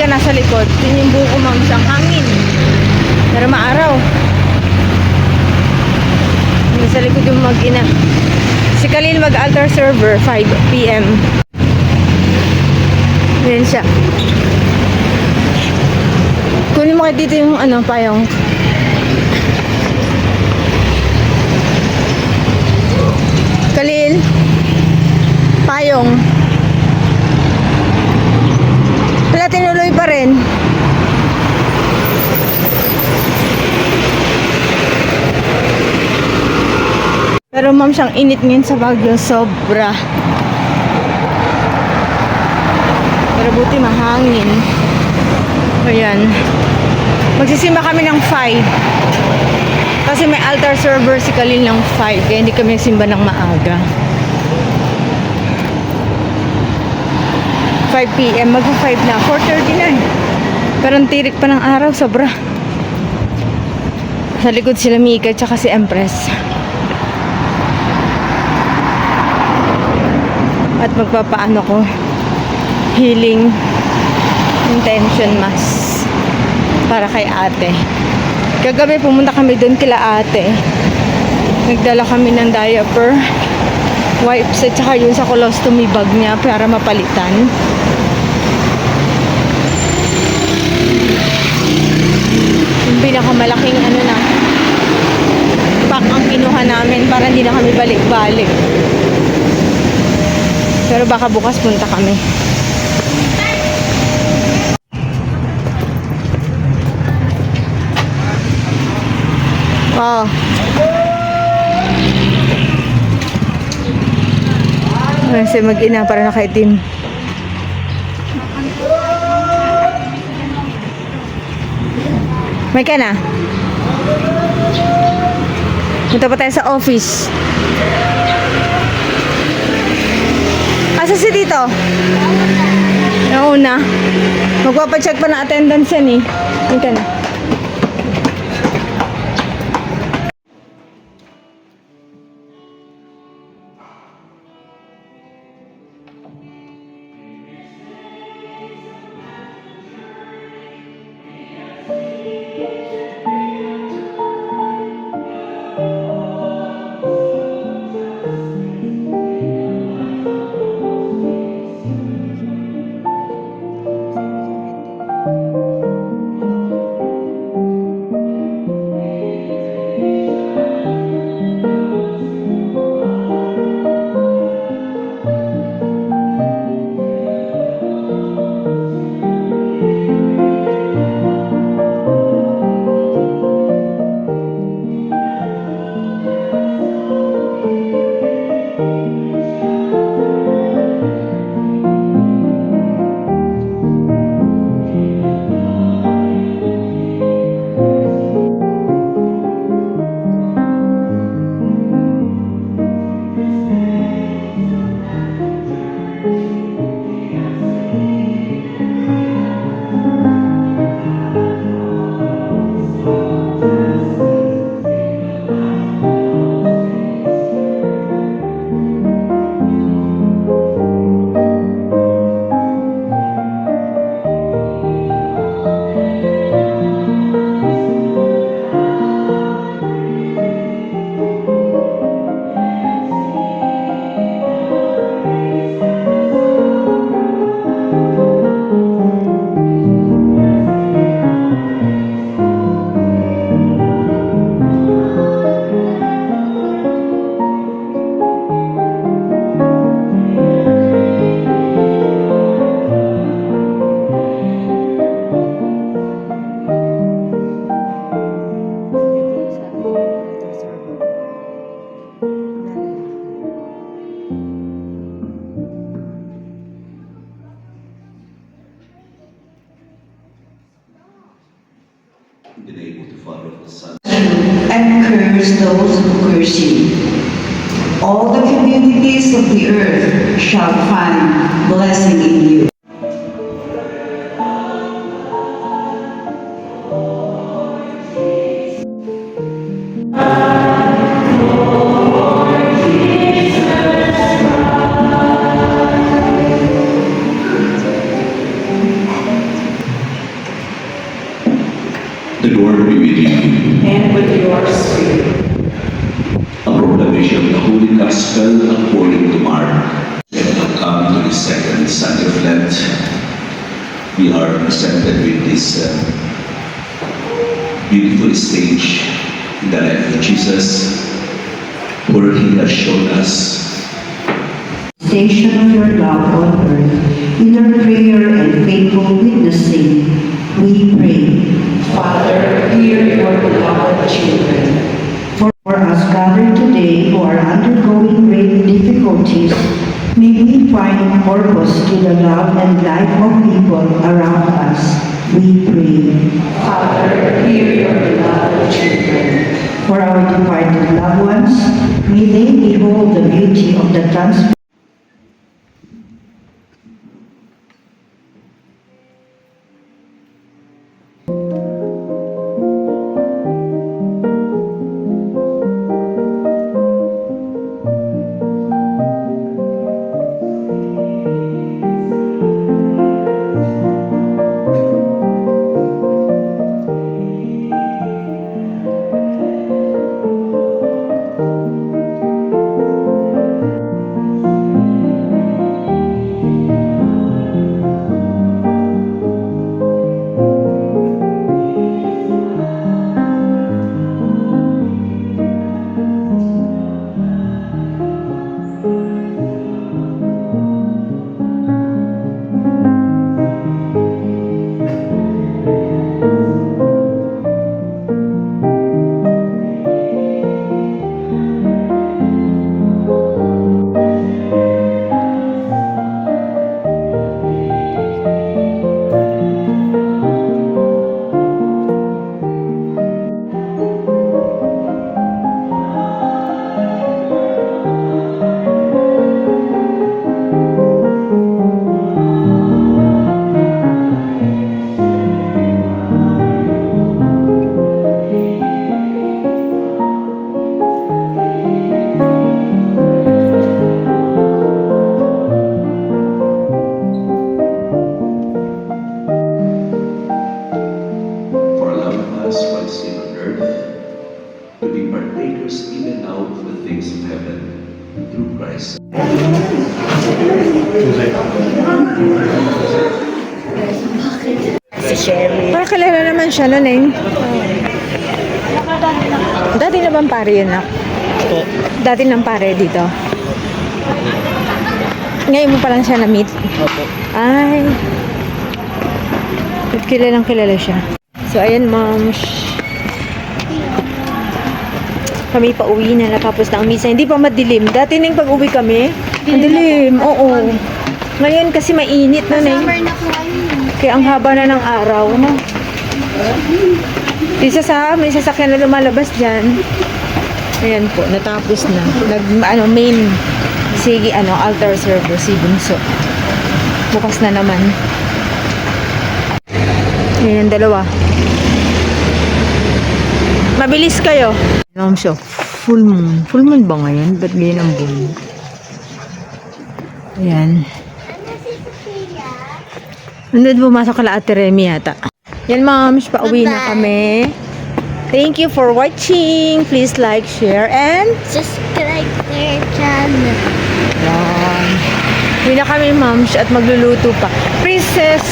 Mika nasa likod. Yun yung buko ma'am siyang hangin. Pero maaraw. Nasa likod yung mag-ina. Si Khalil mag-altar server 5 PM. Ayan siya. Kunin mo kayo dito yung payong. Khalil, payong. Wala, tinuloy pa rin. Pero ma'am, siyang init ngayon sa Baguio, sobra. Pero buti mahangin. Ayan. Magsisimba kami ng 5. Kasi may altar server si Khalil ng 5. Kaya hindi kami simba ng maaga. 5 PM. Mag-5 na. 4:30 na eh. Pero ang tirik pa ng araw. Sobra. Sa likod sila Mika tsaka si Empress. At magpapaano ko. Healing intention mass para kay ate. Kagabi pumunta kami doon kila ate. Nagdala kami ng diaper, wipes at saka yun sa colostomy bag niya para mapalitan. Yung pinakamalaking na pack ang kinuha namin para hindi na kami balik-balik. Pero baka bukas punta kami. Oh. Kasi mag-ina para nakaitim. May ka na? Punta pa tayo sa office. Asa si Tito? Nauna. Magpapacheck pa na attendance yan eh. May ka na? been able to follow the Son. And curse those who curse you. All the communities of the earth shall find blessing in you. Holy Gospel according to Mark. We have come to the second Sunday of Lent. We are presented with this beautiful stage in the life of Jesus, where He has shown us Station of your love on earth, in our prayer and faithful witnessing, we pray. Father, hear your beloved children. For us gathered today who are undergoing great difficulties, may we find purpose to the love and life of people around us. We pray. Father, hear your beloved children. For our departed loved ones, may they behold the beauty of the transformation for allowing us while still on earth to be partakers even now of the things of heaven through Christ. Para kilala naman siya nun eh. Dati na bang pare yun ah? Dati ng pare dito. Ngayon mo pa lang siya na-meet? Opo. Ay. Kilalang kilala siya. So, ayan, ma'am. Kami pa uwi na natapos na ang misa. Hindi pa madilim. Dati nang pag-uwi kami, ang dilim. Oo. Ngayon kasi mainit na na. Kaya ang haba na ng araw. No? May sasakyan na lumalabas dyan. Ayan po, natapos na. Main altar service si Bunso. Bukas na naman. Ayan, dalawa. Mabilis kayo. Alam siya, full moon. Full moon ba ngayon? Ba't ganyan ang buwan? Ayan. Nandun pumasok kala Ate Remy yata. Yan, moms, pauwi na kami. Thank you for watching. Please like, share, and Subscribe to your channel. yan. Uwi na kami, moms, at magluluto pa. Princess